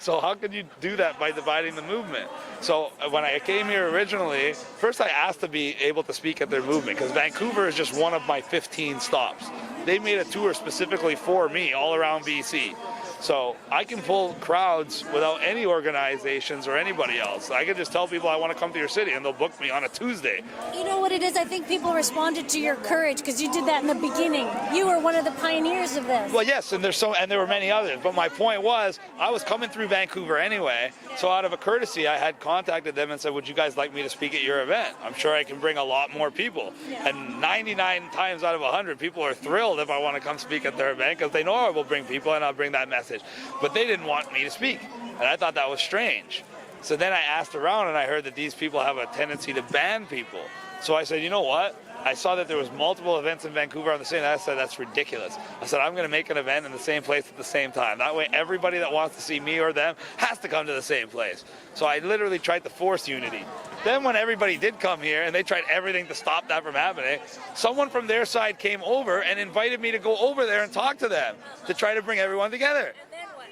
So how could you do that by dividing the movement? So when I came here originally, first I asked to be able to speak at their movement, because Vancouver is just one of my 15 stops. They made a tour specifically for me all around BC. So I can pull crowds without any organizations or anybody else. I can just tell people I want to come to your city and they'll book me on a Tuesday. You know what it is? I think people responded to your courage because you did that in the beginning. You were one of the pioneers of this. Well, yes, and there were many others. But my point was, I was coming through Vancouver anyway. So out of a courtesy, I had contacted them and said, would you guys like me to speak at your event? I'm sure I can bring a lot more people. Yeah. And 99 times out of 100, people are thrilled if I want to come speak at their event because they know I will bring people and I'll bring that message. But they didn't want me to speak, and I thought that was strange. So then I asked around, and I heard that these people have a tendency to ban people. So I said, you know what? I saw that there was multiple events in Vancouver on the same. I said, that's ridiculous. I said, I'm going to make an event in the same place at the same time. That way, everybody that wants to see me or them has to come to the same place. So I literally tried to force unity. Then when everybody did come here, and they tried everything to stop that from happening, someone from their side came over and invited me to go over there and talk to them to try to bring everyone together.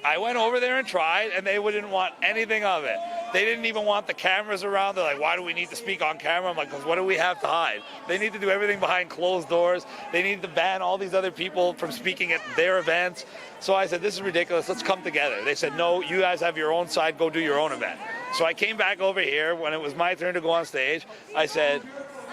I went over there and tried, and they wouldn't want anything of it. They didn't even want the cameras around. They're like, why do we need to speak on camera? I'm like, because what do we have to hide? They need to do everything behind closed doors. They need to ban all these other people from speaking at their events. So I said, this is ridiculous. Let's come together. They said, no, you guys have your own side. Go do your own event. So I came back over here. When it was my turn to go on stage, I said,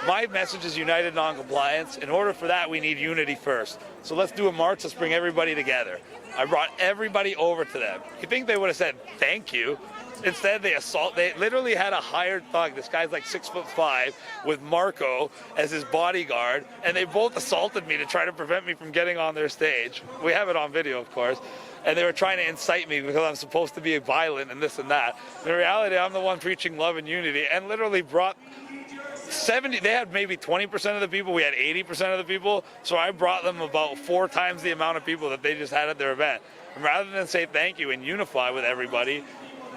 my message is united non-compliance. In order for that, we need unity first. So let's do a march. Let's bring everybody together. I brought everybody over to them. You think they would have said thank you? Instead, they literally had a hired thug. This guy's like 6'5" with Marco as his bodyguard, and they both assaulted me to try to prevent me from getting on their stage. We have it on video, of course. And they were trying to incite me because I'm supposed to be violent and this and that. In reality, I'm the one preaching love and unity, and literally brought 70, they had maybe 20% of the people, we had 80% of the people, so I brought them about 4 times the amount of people that they just had at their event. And rather than say thank you and unify with everybody,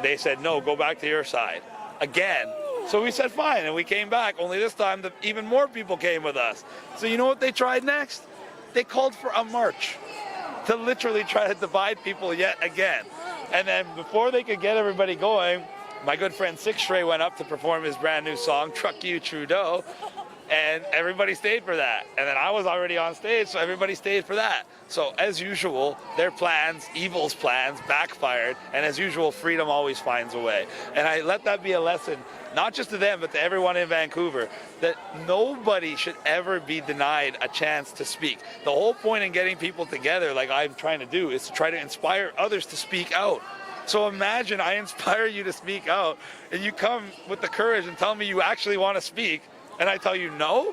they said, no, go back to your side, again. So we said fine, and we came back, only this time even more people came with us. So you know what they tried next? They called for a march to literally try to divide people yet again. And then before they could get everybody going, my good friend Six Stray went up to perform his brand new song, Truck You Trudeau, and everybody stayed for that. And then I was already on stage, so everybody stayed for that. So as usual, their plans, evil's plans, backfired, and as usual, freedom always finds a way. And I let that be a lesson, not just to them, but to everyone in Vancouver, that nobody should ever be denied a chance to speak. The whole point in getting people together, like I'm trying to do, is to try to inspire others to speak out. So imagine I inspire you to speak out, and you come with the courage and tell me you actually want to speak, and I tell you no?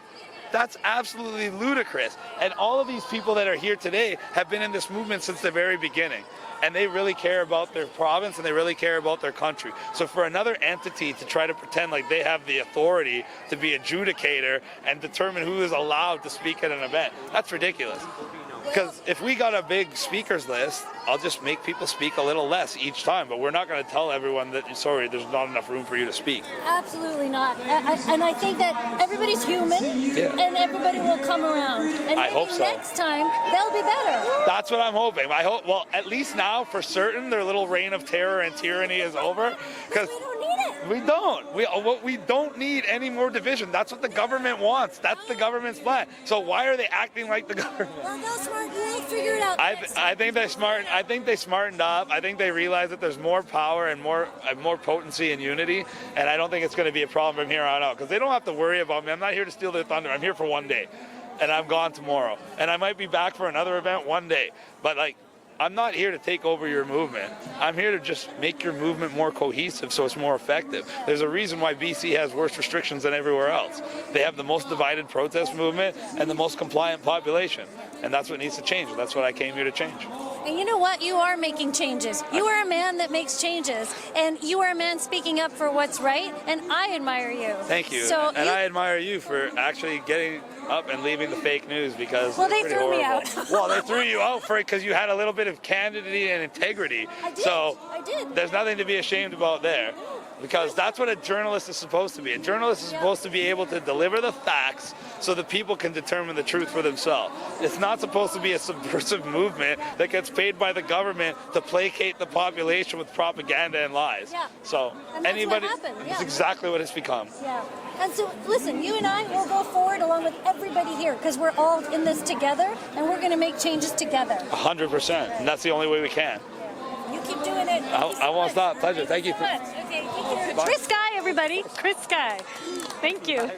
That's absolutely ludicrous. And all of these people that are here today have been in this movement since the very beginning. And they really care about their province and they really care about their country. So for another entity to try to pretend like they have the authority to be adjudicator and determine who is allowed to speak at an event, that's ridiculous. Because if we got a big speakers list, I'll just make people speak a little less each time. But we're not going to tell everyone that, sorry, there's not enough room for you to speak. Absolutely not. And I think that everybody's human, and everybody will come around. And I hope so. Next time, they'll be better. That's what I'm hoping. I hope. Well, at least now, for certain, their little reign of terror and tyranny is over. Because we don't need it. We don't. We don't need any more division. That's what the government wants. That's the government's plan. So why are they acting like the government? Well, they'll figure it out. I think they smartened up. I think they realize that there's more power and more potency and unity, and I don't think it's going to be a problem from here on out because they don't have to worry about me. I'm not here to steal their thunder. I'm here for one day, and I'm gone tomorrow, and I might be back for another event one day. But like, I'm not here to take over your movement. I'm here to just make your movement more cohesive so it's more effective. There's a reason why BC has worse restrictions than everywhere else. They have the most divided protest movement and the most compliant population. And that's what needs to change. That's what I came here to change. And you know what? You are making changes. You are a man that makes changes. And you are a man speaking up for what's right. And I admire you. Thank you. I admire you for actually getting up and leaving the fake news because they threw me out. Well, they threw you out for it because you had a little bit of candidity and integrity. I did. So I did. There's nothing to be ashamed about there. because that's what a journalist is supposed to be. A journalist is supposed to be able to deliver the facts so that people can determine the truth for themselves. It's not supposed to be a subversive movement that gets paid by the government to placate the population with propaganda and lies. Yeah. So And that's anybody, what happened, yeah. it's exactly what it's become. Yeah. And so, listen, you and I will go forward along with everybody here because we're all in this together and we're going to make changes together. 100%. And that's the only way we can. You keep doing it. I won't stop. Pleasure. Thank you. So much. Okay, thank you. Bye. Chris Sky, everybody. Chris Sky. Thank you.